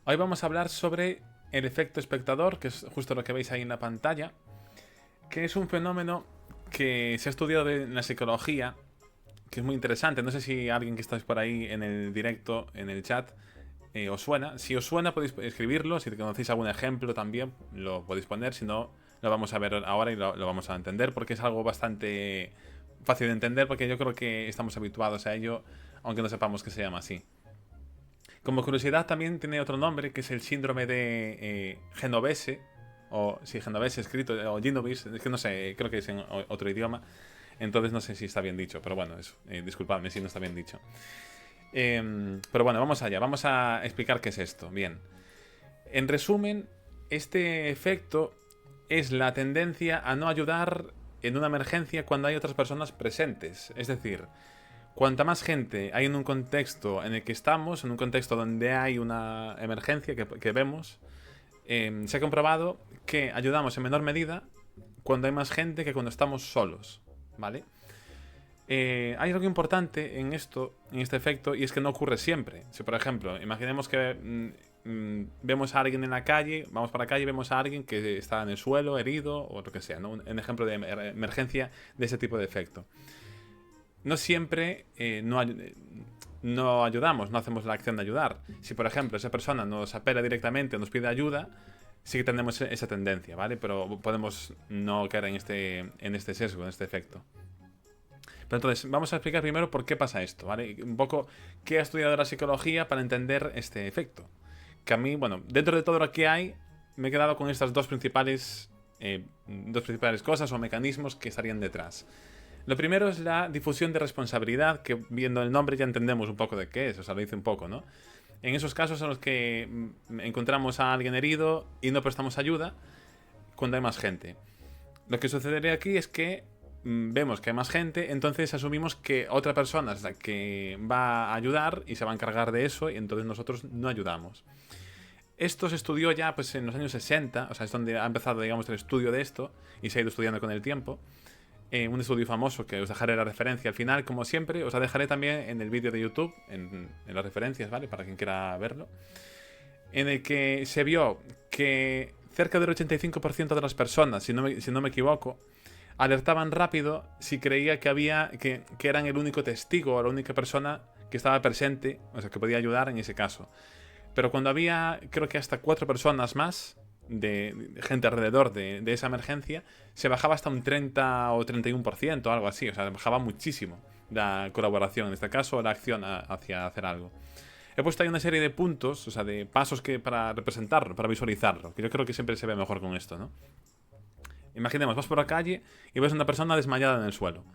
Hoy vamos a hablar sobre el efecto espectador, que es justo lo que veis ahí en la pantalla, que es un fenómeno que se ha estudiado en la psicología, que es muy interesante. No sé si alguien que estáis por ahí en el directo, en el chat, os suena. Si os suena podéis escribirlo, si conocéis algún ejemplo también lo podéis poner, si no lo vamos a ver ahora y lo vamos a entender, porque es algo bastante fácil de entender, porque yo creo que estamos habituados a ello, aunque no sepamos que se llama así. Como curiosidad también tiene otro nombre, que es el síndrome de Genovese, o si Genovese escrito, o Genovese, es que no sé, creo que es en otro idioma, entonces no sé si está bien dicho, pero bueno, eso, disculpadme si no está bien dicho. Pero bueno, vamos allá, vamos a explicar qué es esto. Bien, en resumen, este efecto es la tendencia a no ayudar en una emergencia cuando hay otras personas presentes, es decir, cuanta más gente hay en un contexto en el que estamos, en un contexto donde hay una emergencia que vemos, se ha comprobado que ayudamos en menor medida cuando hay más gente que cuando estamos solos, ¿vale? Hay algo importante en esto, en este efecto, y es que no ocurre siempre. Si, por ejemplo, imaginemos que vemos a alguien en la calle, vamos por la calle y vemos a alguien que está en el suelo, herido, o lo que sea, ¿no? Un ejemplo de emergencia de ese tipo de efecto. No siempre no ayudamos, no hacemos la acción de ayudar. Si, por ejemplo, esa persona nos apela directamente o nos pide ayuda, sí que tenemos esa tendencia, ¿vale? Pero podemos no caer en este sesgo, en este efecto. Pero entonces, vamos a explicar primero por qué pasa esto, ¿vale? Un poco qué ha estudiado la psicología para entender este efecto. Que a mí, bueno, dentro de todo lo que hay, me he quedado con estas dos principales cosas o mecanismos que estarían detrás. Lo primero es la difusión de responsabilidad, que viendo el nombre ya entendemos un poco de qué es, o sea, lo dice un poco, ¿no? En esos casos en los que encontramos a alguien herido y no prestamos ayuda, cuando hay más gente. Lo que sucedería aquí es que vemos que hay más gente, entonces asumimos que otra persona es la que va a ayudar y se va a encargar de eso, y entonces nosotros no ayudamos. Esto se estudió ya pues, en los años 60, o sea, es donde ha empezado, digamos, el estudio de esto, y se ha ido estudiando con el tiempo. Un estudio famoso que os dejaré la referencia al final, como siempre. Os la dejaré también en el vídeo de YouTube, en las referencias, ¿vale? Para quien quiera verlo. En el que se vio que cerca del 85% de las personas, si no me equivoco, alertaban rápido si creía que eran el único testigo o la única persona que estaba presente, o sea, que podía ayudar en ese caso. Pero cuando había, creo que hasta 4 personas más de gente alrededor de esa emergencia, se bajaba hasta un 30 o 31%, algo así. O sea, bajaba muchísimo la colaboración, en este caso, la acción hacia hacer algo. He puesto ahí una serie de puntos, o sea, de pasos para representarlo, para visualizarlo, que yo creo que siempre se ve mejor con esto, ¿no? Imaginemos, vas por la calle y ves a una persona desmayada en el suelo.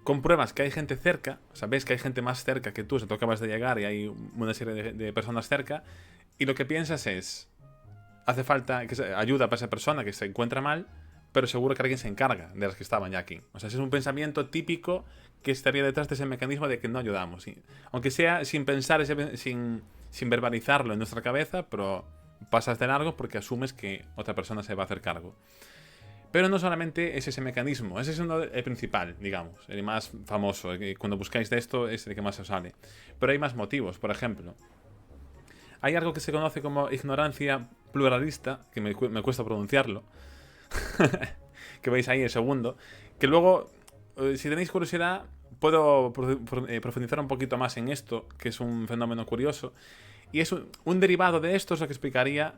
Compruebas que hay gente cerca, o sea, ves que hay gente más cerca que tú, o sea, tú acabas de llegar y hay una serie de personas cerca, y lo que piensas es, hace falta ayuda para esa persona que se encuentra mal, pero seguro que alguien se encarga de las que estaban ya aquí. O sea, ese es un pensamiento típico que estaría detrás de ese mecanismo de que no ayudamos. ¿Sí? Aunque sea sin pensar, sin verbalizarlo en nuestra cabeza, pero pasas de largo porque asumes que otra persona se va a hacer cargo. Pero no solamente es ese mecanismo, ese es el principal, digamos, el más famoso. Cuando buscáis de esto es el que más os sale. Pero hay más motivos, por ejemplo. Hay algo que se conoce como ignorancia pluralista, que me cuesta pronunciarlo, que veis ahí el segundo, que luego, si tenéis curiosidad, puedo profundizar un poquito más en esto, que es un fenómeno curioso, y es un derivado de esto, es lo que explicaría,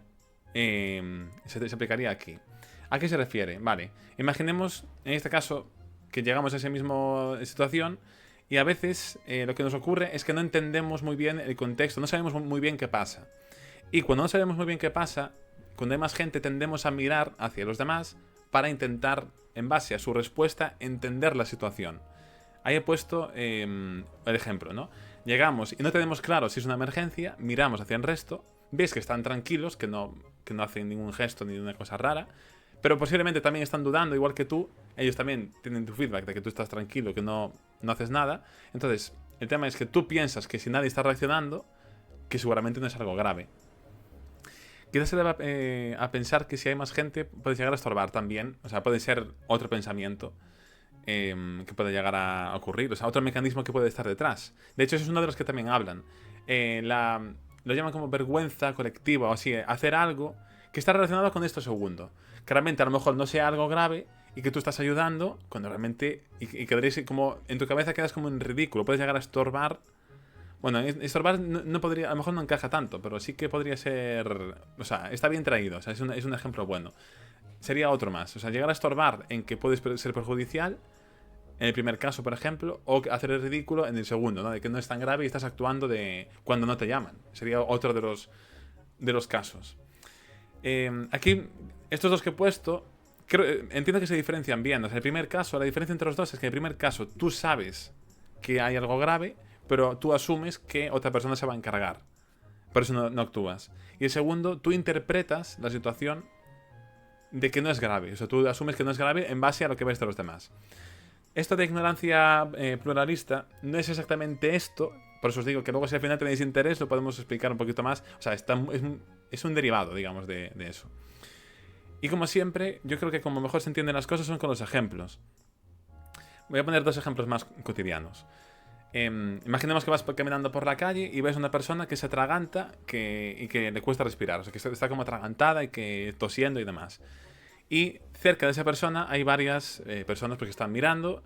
se explicaría aquí. ¿A qué se refiere? Vale, imaginemos, en este caso, que llegamos a esa misma situación, y a veces lo que nos ocurre es que no entendemos muy bien el contexto, no sabemos muy bien qué pasa. Y cuando no sabemos muy bien qué pasa, cuando hay más gente tendemos a mirar hacia los demás para intentar, en base a su respuesta, entender la situación. Ahí he puesto el ejemplo, ¿no? Llegamos y no tenemos claro si es una emergencia, miramos hacia el resto, ves que están tranquilos, que no hacen ningún gesto ni una cosa rara, pero posiblemente también están dudando, igual que tú. Ellos también tienen tu feedback de que tú estás tranquilo, que no haces nada. Entonces, el tema es que tú piensas que si nadie está reaccionando, que seguramente no es algo grave. Quizás se deba a pensar que si hay más gente puede llegar a estorbar también. O sea, puede ser otro pensamiento que puede llegar a ocurrir. O sea, otro mecanismo que puede estar detrás. De hecho, eso es uno de los que también hablan. lo llaman como vergüenza colectiva o así, hacer algo que está relacionado con esto segundo. Que realmente a lo mejor no sea algo grave y que tú estás ayudando cuando realmente... Y quedaréis como... En tu cabeza quedas como en ridículo. Puedes llegar a estorbar. Bueno, estorbar no podría... A lo mejor no encaja tanto, pero sí que podría ser... O sea, está bien traído. O sea, es un ejemplo bueno. Sería otro más. O sea, llegar a estorbar en que puedes ser perjudicial en el primer caso, por ejemplo, o hacer el ridículo en el segundo, ¿no? De que no es tan grave y estás actuando de cuando no te llaman. Sería otro de los casos. Aquí, estos dos que he puesto, entiendo que se diferencian bien. O sea, el primer caso, la diferencia entre los dos es que en el primer caso tú sabes que hay algo grave, pero tú asumes que otra persona se va a encargar. Por eso no actúas. Y el segundo, tú interpretas la situación de que no es grave. O sea, tú asumes que no es grave en base a lo que ves de los demás. Esto de ignorancia pluralista no es exactamente esto. Por eso os digo que luego si al final tenéis interés lo podemos explicar un poquito más. O sea, es un derivado, digamos, de eso. Y como siempre, yo creo que como mejor se entienden las cosas son con los ejemplos. Voy a poner dos ejemplos más cotidianos. Imaginemos que vas caminando por la calle y ves a una persona que se atraganta y que le cuesta respirar. O sea, que está como atragantada y que tosiendo y demás. Y cerca de esa persona hay varias personas porque están mirando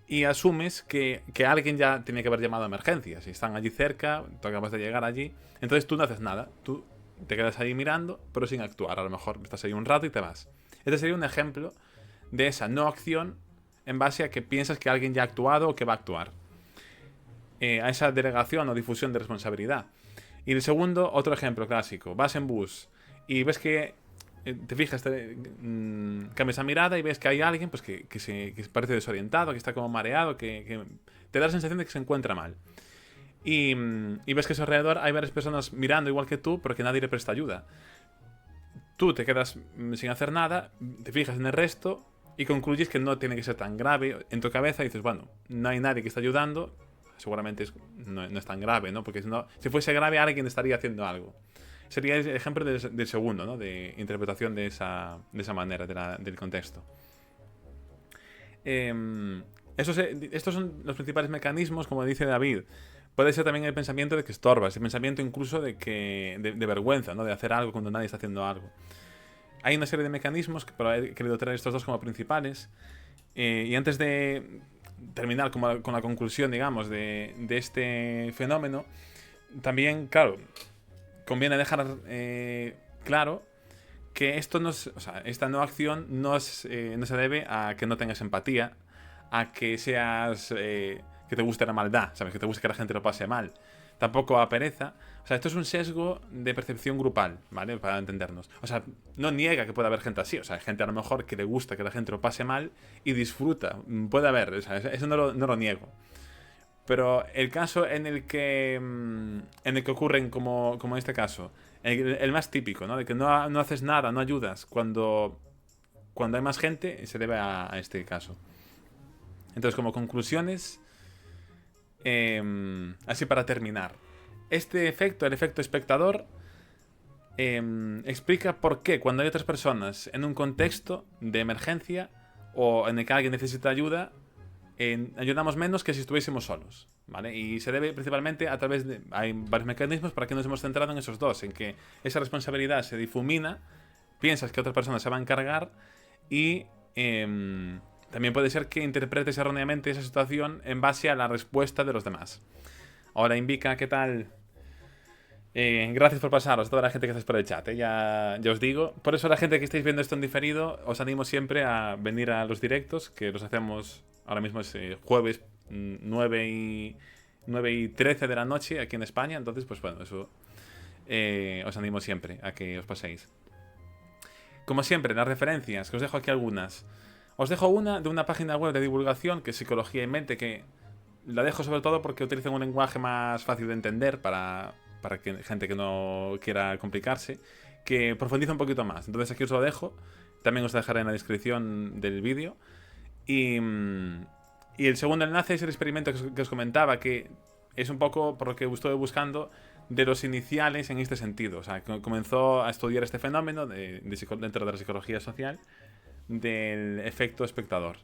y asumes que alguien ya tiene que haber llamado a emergencias. Si están allí cerca, tú acabas de llegar allí, entonces tú no haces nada. Tú te quedas ahí mirando, pero sin actuar. A lo mejor estás ahí un rato y te vas. Este sería un ejemplo de esa no acción en base a que piensas que alguien ya ha actuado o que va a actuar. A esa delegación o difusión de responsabilidad. Y el segundo, otro ejemplo clásico. Vas en bus y ves que te fijas, cambias la mirada y ves que hay alguien pues que parece desorientado, que está como mareado, que te da la sensación de que se encuentra mal. Y ves que a su alrededor hay varias personas mirando igual que tú, pero que nadie le presta ayuda. Tú te quedas sin hacer nada, te fijas en el resto y concluyes que no tiene que ser tan grave. En tu cabeza dices, bueno, no hay nadie que está ayudando, seguramente no es tan grave, ¿no? Porque si fuese grave alguien estaría haciendo algo. Sería el ejemplo del segundo, ¿no? De interpretación de esa manera, del contexto. Estos son los principales mecanismos, como dice David. Puede ser también el pensamiento de que estorbas, el pensamiento incluso de vergüenza, ¿no? De hacer algo cuando nadie está haciendo algo. Hay una serie de mecanismos, pero he querido traer estos dos como principales. Y antes de terminar con la conclusión, digamos, de este fenómeno, también, claro, conviene dejar claro que esto esta no acción no se debe a que no tengas empatía, a que seas que te guste la maldad, ¿sabes? Que te guste que la gente lo pase mal. Tampoco a pereza. O sea, esto es un sesgo de percepción grupal, ¿vale? Para entendernos. O sea, no niega que pueda haber gente así. O sea, hay gente a lo mejor que le gusta que la gente lo pase mal y disfruta. Puede haber, o sea, eso no lo niego. Pero el caso en el que ocurren como en este caso, el más típico, ¿no? De que no haces nada, no ayudas cuando hay más gente, se debe a este caso. Entonces, como conclusiones, así para terminar, este efecto, el efecto espectador, explica por qué cuando hay otras personas en un contexto de emergencia o en el que alguien necesita ayuda, ayudamos menos que si estuviésemos solos, ¿vale? Y se debe principalmente a través de... Hay varios mecanismos para que nos hemos centrado en esos dos, en que esa responsabilidad se difumina, piensas que otra persona se va a encargar y también puede ser que interpretes erróneamente esa situación en base a la respuesta de los demás. Ahora, Invica, ¿qué tal? Gracias por pasaros, toda la gente que estáis por el chat, ya os digo. Por eso la gente que estáis viendo esto en diferido, os animo siempre a venir a los directos, que los hacemos... Ahora mismo es jueves 9 y 13 de la noche aquí en España. Entonces, pues bueno, eso os animo siempre a que os paséis. Como siempre, las referencias, que os dejo aquí algunas. Os dejo una de una página web de divulgación que es Psicología en Mente, que la dejo sobre todo porque utilizan un lenguaje más fácil de entender para que gente que no quiera complicarse, que profundiza un poquito más. Entonces aquí os lo dejo. También os dejaré en la descripción del vídeo. Y el segundo enlace es el experimento que os comentaba, que es un poco por lo que estuve buscando de los iniciales en este sentido. O sea, comenzó a estudiar este fenómeno dentro de la psicología social del efecto espectador.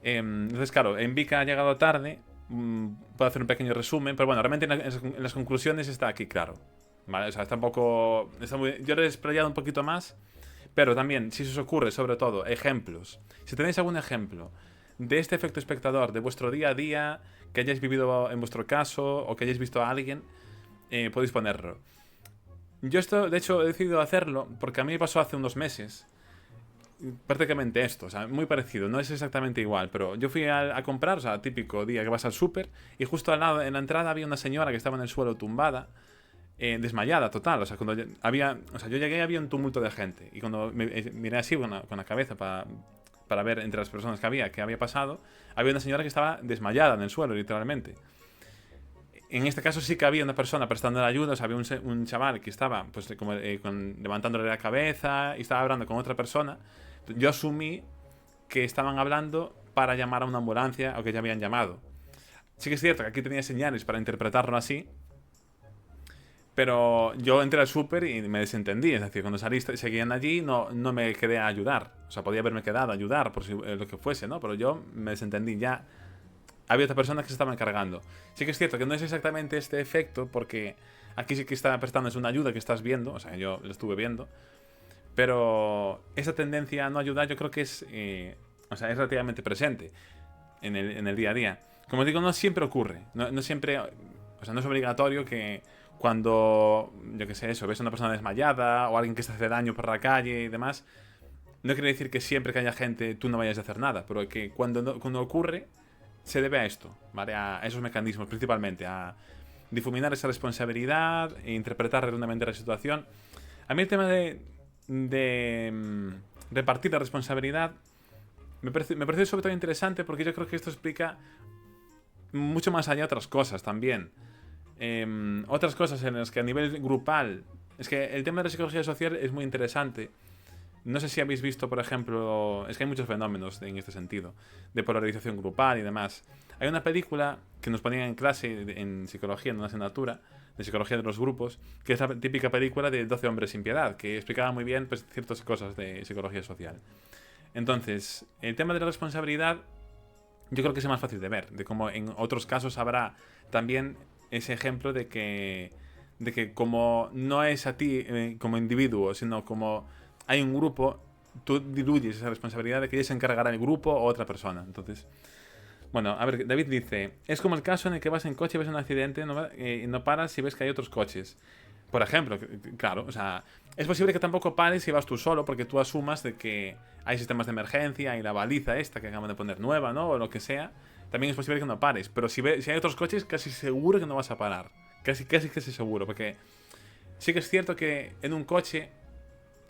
Entonces, claro, Envica ha llegado tarde. Puedo hacer un pequeño resumen, pero bueno, realmente en las conclusiones está aquí claro. ¿vale? O sea, está un poco... yo lo he explayado un poquito más, pero también, si se os ocurre, sobre todo, ejemplos. Si tenéis algún ejemplo de este efecto espectador de vuestro día a día, que hayáis vivido en vuestro caso, o que hayáis visto a alguien, podéis ponerlo. Yo esto, de hecho, he decidido hacerlo porque a mí me pasó hace unos meses prácticamente esto, o sea, muy parecido, no es exactamente igual, pero yo fui a comprar, o sea, típico día que vas al súper, y justo al lado, en la entrada, había una señora que estaba en el suelo tumbada, desmayada, total, o sea, cuando yo llegué y había un tumulto de gente, y cuando miré así con la cabeza para ver entre las personas que había pasado, había una señora que estaba desmayada en el suelo, literalmente. En este caso sí que había una persona prestando ayuda, o sea, había un chaval que estaba pues, como, levantándole la cabeza y estaba hablando con otra persona. Yo asumí que estaban hablando para llamar a una ambulancia o que ya habían llamado. Sí que es cierto que aquí tenía señales para interpretarlo así, pero yo entré al súper y me desentendí. Es decir, cuando saliste, seguían allí, no me quedé a ayudar. O sea, podía haberme quedado a ayudar por si, lo que fuese, ¿no? Pero yo me desentendí ya. Había otra persona que se estaba encargando. Sí que es cierto que no es exactamente este efecto, porque aquí sí que está prestando es una ayuda que estás viendo, o sea, yo lo estuve viendo, pero esa tendencia a no ayudar yo creo que o sea, es relativamente presente en el día a día. Como digo, no siempre ocurre, no siempre, o sea, no es obligatorio que cuando, yo qué sé, eso, ves a una persona desmayada o alguien que se hace daño por la calle y demás, no quiere decir que siempre que haya gente tú no vayas a hacer nada, pero que cuando ocurre se debe a esto, ¿vale? A esos mecanismos principalmente, a difuminar esa responsabilidad e interpretar redondamente la situación. A mí el tema de repartir la responsabilidad me parece sobre todo interesante porque yo creo que esto explica mucho más allá otras cosas también. Otras cosas en las que a nivel grupal... Es que el tema de la psicología social es muy interesante. No sé si habéis visto, por ejemplo, es que hay muchos fenómenos en este sentido, de polarización grupal y demás. Hay una película que nos ponían en clase en psicología, en una asignatura de psicología de los grupos, que es la típica película de 12 hombres sin piedad, que explicaba muy bien pues, ciertas cosas de psicología social. Entonces, el tema de la responsabilidad yo creo que es más fácil de ver, de cómo en otros casos habrá también ese ejemplo de que como no es a ti como individuo, sino como hay un grupo, tú diluyes esa responsabilidad de que ya se encargará el grupo o otra persona. Entonces, bueno, a ver, David dice, es como el caso en el que vas en coche y ves un accidente y no paras si ves que hay otros coches. Por ejemplo, claro, o sea, es posible que tampoco pares si vas tú solo porque tú asumas de que hay sistemas de emergencia y la baliza esta que acaban de poner nueva, ¿no? O lo que sea. También es posible que no pares, pero si hay otros coches, casi seguro que no vas a parar. Casi seguro, porque sí que es cierto que en un coche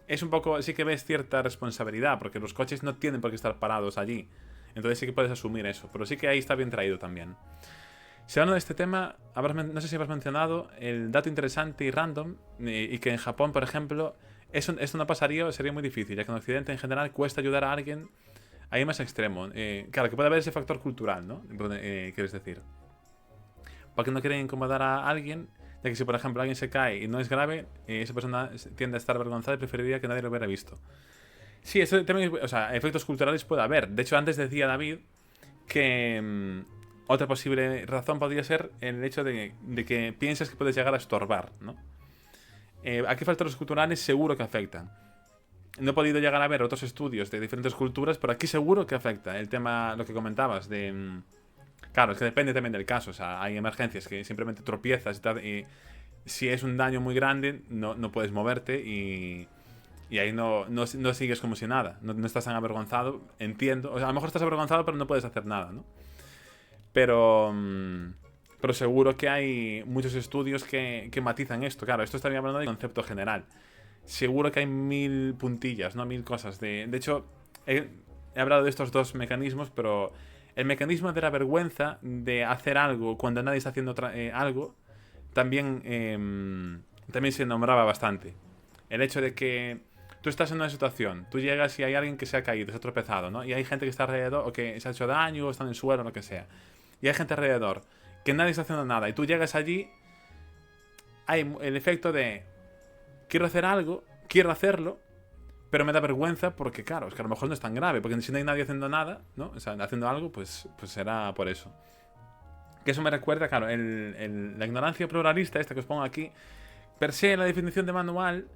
es un poco, sí que ves cierta responsabilidad, porque los coches no tienen por qué estar parados allí. Entonces sí que puedes asumir eso, pero sí que ahí está bien traído también. Si hablando de este tema, no sé si habrás mencionado el dato interesante y random, y que en Japón, por ejemplo, esto no pasaría, sería muy difícil, ya que en Occidente en general cuesta ayudar a alguien ahí más extremo. Claro, que puede haber ese factor cultural, ¿no? Quieres decir. Porque no quieren incomodar a alguien, ya que si por ejemplo alguien se cae y no es grave, esa persona tiende a estar avergonzada y preferiría que nadie lo hubiera visto. Sí, eso también, o sea, efectos culturales puede haber. De hecho, antes decía David que otra posible razón podría ser el hecho de que piensas que puedes llegar a estorbar, ¿no? ¿A qué factores culturales seguro que afectan? No he podido llegar a ver otros estudios de diferentes culturas, pero aquí seguro que afecta. El tema, lo que comentabas, de... Claro, es que depende también del caso. O sea, hay emergencias que simplemente tropiezas y tal, y si es un daño muy grande, no puedes moverte y ahí no sigues como si nada. No estás tan avergonzado, entiendo. O sea, a lo mejor estás avergonzado, pero no puedes hacer nada, ¿no? Pero seguro que hay muchos estudios que matizan esto. Claro, esto estaría hablando de concepto general. Seguro que hay 1000 puntillas, ¿no? 1000 cosas. De hecho, he hablado de estos dos mecanismos, pero el mecanismo de la vergüenza de hacer algo cuando nadie está haciendo algo también se nombraba bastante. El hecho de que tú estás en una situación, tú llegas y hay alguien que se ha caído, se ha tropezado, ¿no? Y hay gente que está alrededor, o que se ha hecho daño, o está en el suelo, o lo que sea. Y hay gente alrededor, que nadie está haciendo nada. Y tú llegas allí, hay el efecto de quiero hacer algo, quiero hacerlo, pero me da vergüenza porque, claro, es que a lo mejor no es tan grave, porque si no hay nadie haciendo nada, ¿no? O sea, haciendo algo, pues será por eso. Que eso me recuerda, claro, la ignorancia pluralista, esta que os pongo aquí, per se la definición de manual,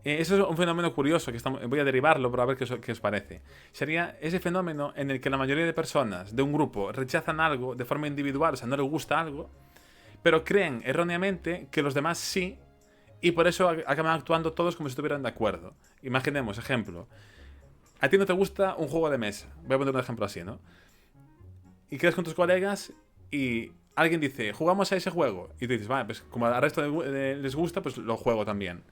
eso es un fenómeno curioso, voy a derivarlo para ver qué os parece. Sería ese fenómeno en el que la mayoría de personas de un grupo rechazan algo de forma individual, o sea, no les gusta algo, pero creen erróneamente que los demás sí, y por eso acaban actuando todos como si estuvieran de acuerdo. Imaginemos, ejemplo, a ti no te gusta un juego de mesa, voy a poner un ejemplo así, ¿no? Y quedas con tus colegas y alguien dice, jugamos a ese juego, y tú dices, vale, pues como al resto les gusta, pues lo juego también.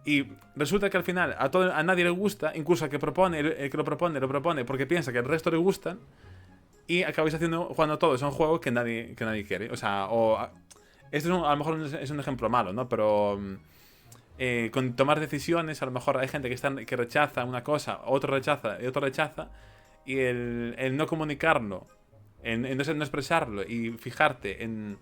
Y resulta que al final a nadie le gusta, incluso al que propone, el que lo propone porque piensa que al resto le gustan, y acabáis jugando todos a un juego que nadie quiere. O sea, esto a lo mejor es un ejemplo malo, ¿no? Pero con tomar decisiones, a lo mejor hay gente que rechaza una cosa, otro rechaza y otro rechaza, y el no comunicarlo, el no expresarlo y fijarte en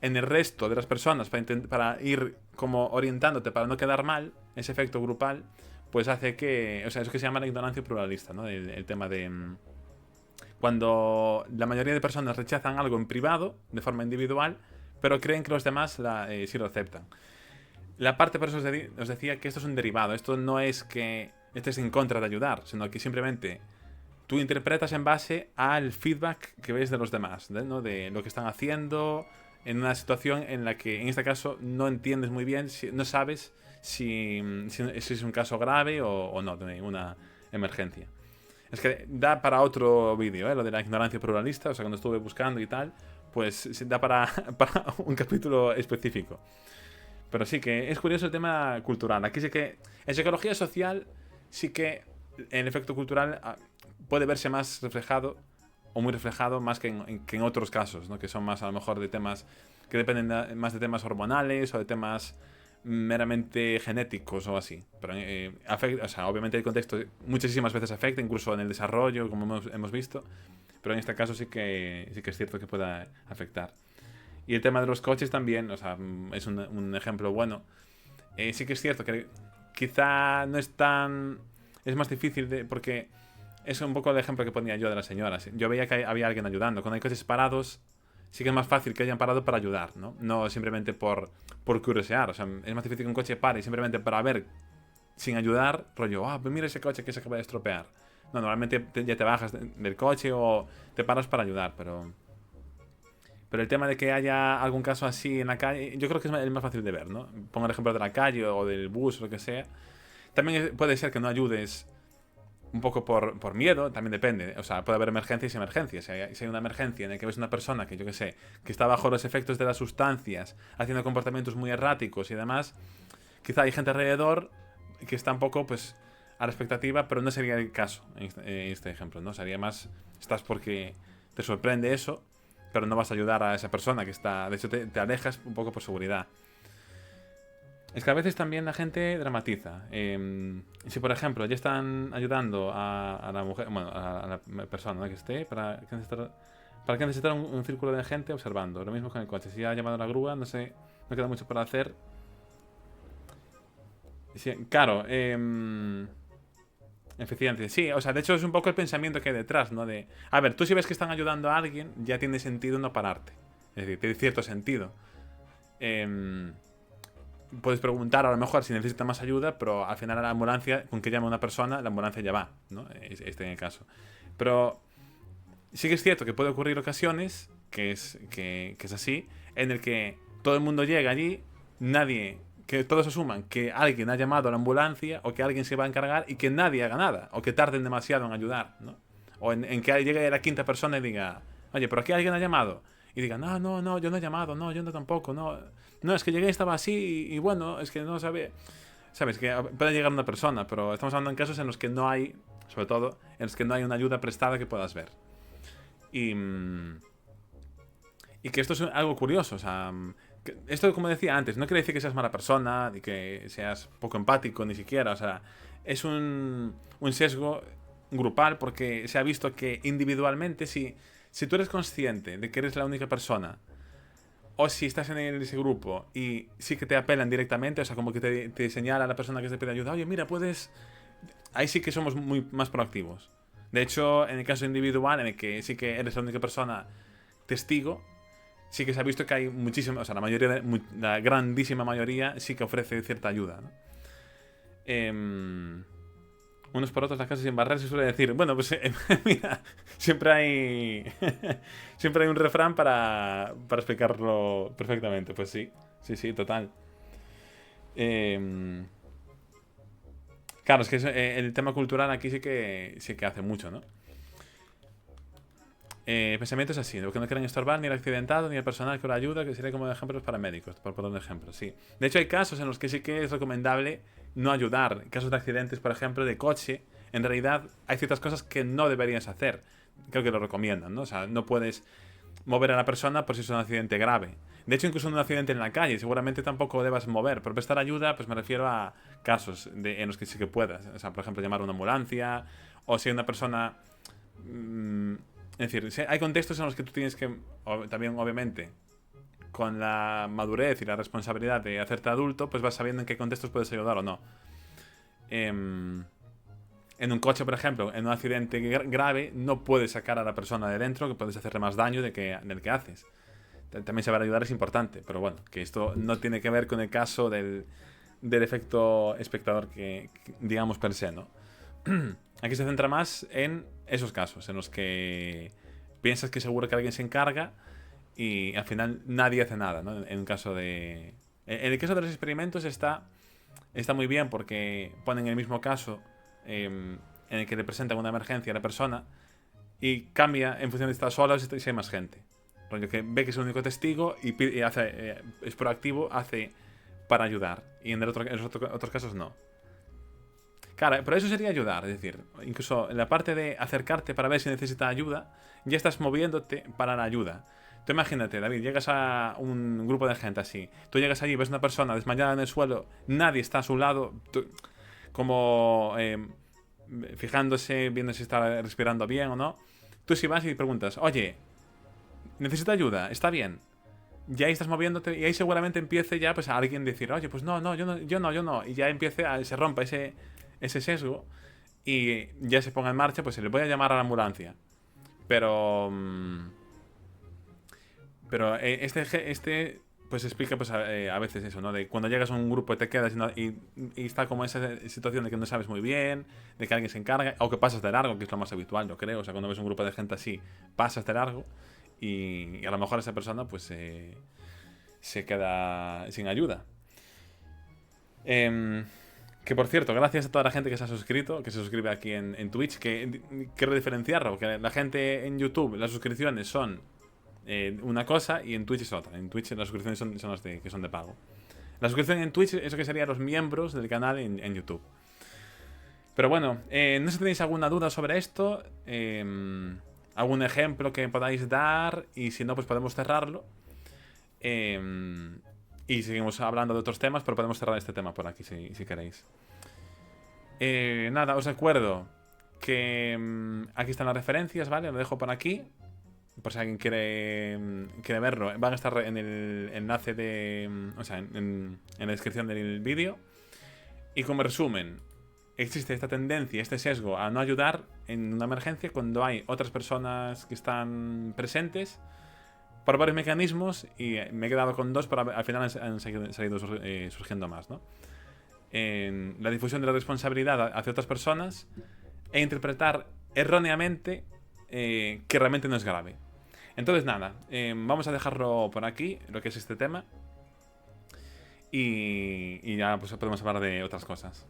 el resto de las personas para ir como orientándote para no quedar mal, ese efecto grupal, pues hace que, o sea, eso que se llama la ignorancia pluralista, ¿no? El tema de cuando la mayoría de personas rechazan algo en privado, de forma individual, pero creen que los demás sí lo aceptan. La parte, por eso os decía que esto es un derivado, esto no es que estés en contra de ayudar, sino que simplemente tú interpretas en base al feedback que ves de los demás, ¿no? De lo que están haciendo en una situación en la que, en este caso, no entiendes muy bien, no sabes si es un caso grave o no, de una emergencia. Es que da para otro vídeo, lo de la ignorancia pluralista, o sea, cuando estuve buscando y tal, pues da para un capítulo específico. Pero sí que es curioso el tema cultural. Aquí sí que en psicología social sí que el efecto cultural puede verse más reflejado o muy reflejado más que en otros casos, ¿no? Que son más a lo mejor de temas que dependen más de temas hormonales o de temas meramente genéticos o así. Pero o sea, obviamente el contexto muchísimas veces afecta, incluso en el desarrollo, como hemos visto, pero en este caso sí que es cierto que pueda afectar. Y el tema de los coches también, o sea, es un ejemplo bueno. Sí que es cierto que quizá no es tan... Es más difícil porque es un poco el ejemplo que ponía yo de las señoras. Yo veía que había alguien ayudando. Cuando hay coches parados, sí que es más fácil que hayan parado para ayudar, ¿no? No simplemente por curiosear. O sea, es más difícil que un coche pare simplemente para ver sin ayudar, rollo, pues mira ese coche que se acaba de estropear. No, normalmente ya te bajas del coche o te paras para ayudar, pero el tema de que haya algún caso así en la calle, yo creo que es el más fácil de ver, ¿no? Pongo el ejemplo de la calle o del bus o lo que sea. También puede ser que no ayudes un poco por miedo, también depende. O sea, puede haber emergencias y emergencias. Si hay una emergencia en la que ves una persona que, yo qué sé, que está bajo los efectos de las sustancias, haciendo comportamientos muy erráticos y demás, quizá hay gente alrededor que está un poco, pues, a la expectativa, pero no sería el caso en este ejemplo, ¿no? Sería más, estás porque te sorprende eso, pero no vas a ayudar a esa persona que está... De hecho, te alejas un poco por seguridad. Es que a veces también la gente dramatiza. Si, por ejemplo, ya están ayudando a la mujer, bueno, a la persona, ¿no?, que esté, para que necesitar un círculo de gente observando. Lo mismo con el coche. Si ha llamado a la grúa, no sé, no queda mucho para hacer. Sí, claro, eficiencia. Sí, o sea, de hecho es un poco el pensamiento que hay detrás, ¿no? De, a ver, tú si ves que están ayudando a alguien, ya tiene sentido no pararte. Es decir, tiene cierto sentido. Puedes preguntar a lo mejor si necesita más ayuda, pero al final a la ambulancia, con que llame a una persona, la ambulancia ya va, ¿no? Este en el caso. Pero sí que es cierto que puede ocurrir ocasiones, que es así, en el que todo el mundo llega allí, que todos asuman que alguien ha llamado a la ambulancia o que alguien se va a encargar y que nadie haga nada, o que tarden demasiado en ayudar, ¿no? O en que llegue la quinta persona y diga, oye, pero aquí alguien ha llamado. Y diga, no, yo no he llamado, no, yo no tampoco, no. No, es que llegué y estaba así y bueno, es que no sabía. Sabes, que puede llegar una persona, pero estamos hablando en casos en los que no hay, sobre todo, en los que no hay una ayuda prestada que puedas ver. Y que esto es algo curioso, o sea, esto, como decía antes, no quiere decir que seas mala persona, ni que seas poco empático, ni siquiera, o sea, es un sesgo grupal porque se ha visto que individualmente, si tú eres consciente de que eres la única persona, o si estás en ese grupo y sí que te apelan directamente, o sea, como que te señala a la persona que te pide ayuda, oye, mira, puedes... Ahí sí que somos muy más proactivos. De hecho, en el caso individual, en el que sí que eres la única persona testigo, sí que se ha visto que hay muchísima, o sea, la grandísima mayoría sí que ofrece cierta ayuda, ¿no? Unos por otros las casas sin barrer se suele decir. Bueno, pues mira, siempre hay siempre hay un refrán para explicarlo perfectamente. Pues sí, sí, sí, total. Em, claro, es que el tema cultural aquí sí que hace mucho, ¿no? Pensamiento es así, lo que no quieren estorbar ni el accidentado ni el personal que lo ayuda, que sería como ejemplos para médicos, por poner un ejemplo, sí. De hecho, hay casos en los que sí que es recomendable no ayudar. En casos de accidentes, por ejemplo, de coche, en realidad hay ciertas cosas que no deberías hacer. Creo que lo recomiendan, ¿no? O sea, no puedes mover a la persona por si es un accidente grave. De hecho, incluso en un accidente en la calle, seguramente tampoco debas mover. Por prestar ayuda, pues me refiero a casos en los que sí que puedas. O sea, por ejemplo, llamar a una ambulancia, o si hay una persona... es decir, hay contextos en los que tú tienes que, también obviamente, con la madurez y la responsabilidad de hacerte adulto, pues vas sabiendo en qué contextos puedes ayudar o no. En un coche, por ejemplo, en un accidente grave, no puedes sacar a la persona de dentro, que puedes hacerle más daño del que haces. También saber ayudar es importante, pero bueno, que esto no tiene que ver con el caso del efecto espectador que digamos per se, ¿no? Aquí se centra más en esos casos, en los que piensas que seguro que alguien se encarga y al final nadie hace nada, ¿no? En un caso de... En el caso de los experimentos está muy bien porque ponen el mismo caso en el que le presentan una emergencia a la persona y cambia en función de si está sola o si hay más gente. Rollo que ve que es el único testigo y hace, es proactivo, hace para ayudar. Y en los otros casos no. Claro, pero eso sería ayudar, es decir, incluso en la parte de acercarte para ver si necesita ayuda, ya estás moviéndote para la ayuda. Tú imagínate, David, llegas a un grupo de gente así, tú llegas allí, ves una persona desmayada en el suelo, nadie está a su lado, como fijándose, viendo si está respirando bien o no. Tú si vas y preguntas, oye, necesita ayuda, está bien. Y ahí estás moviéndote y ahí seguramente empiece ya pues a alguien decir, oye, pues no, yo no, yo no. Y ya empiece se rompa ese sesgo y ya se ponga en marcha, pues se le puede llamar a la ambulancia. Pero... pero este pues explica pues a veces eso, ¿no? De cuando llegas a un grupo y te quedas y está como esa situación de que no sabes muy bien, de que alguien se encarga, o que pasas de largo, que es lo más habitual, yo creo. O sea, cuando ves un grupo de gente así, pasas de largo y a lo mejor esa persona pues se queda sin ayuda. Que por cierto, gracias a toda la gente que se ha suscrito, que se suscribe aquí en Twitch, que quiero diferenciarlo, porque la gente en YouTube, las suscripciones son una cosa y en Twitch es otra. En Twitch las suscripciones son las que son de pago. La suscripción en Twitch, eso que serían los miembros del canal en YouTube. Pero bueno, no sé si tenéis alguna duda sobre esto, algún ejemplo que podáis dar, y si no, pues podemos cerrarlo. Y seguimos hablando de otros temas, pero podemos cerrar este tema por aquí si queréis. Nada, os recuerdo que aquí están las referencias, ¿vale? Lo dejo por aquí. Por si alguien quiere verlo. Van a estar en el enlace o sea, en la descripción del vídeo. Y como resumen, existe esta tendencia, este sesgo a no ayudar en una emergencia cuando hay otras personas que están presentes por varios mecanismos, y me he quedado con dos, pero al final han salido surgiendo más, ¿no? En la difusión de la responsabilidad hacia otras personas e interpretar erróneamente que realmente no es grave. Entonces nada, vamos a dejarlo por aquí, lo que es este tema, y ya pues podemos hablar de otras cosas.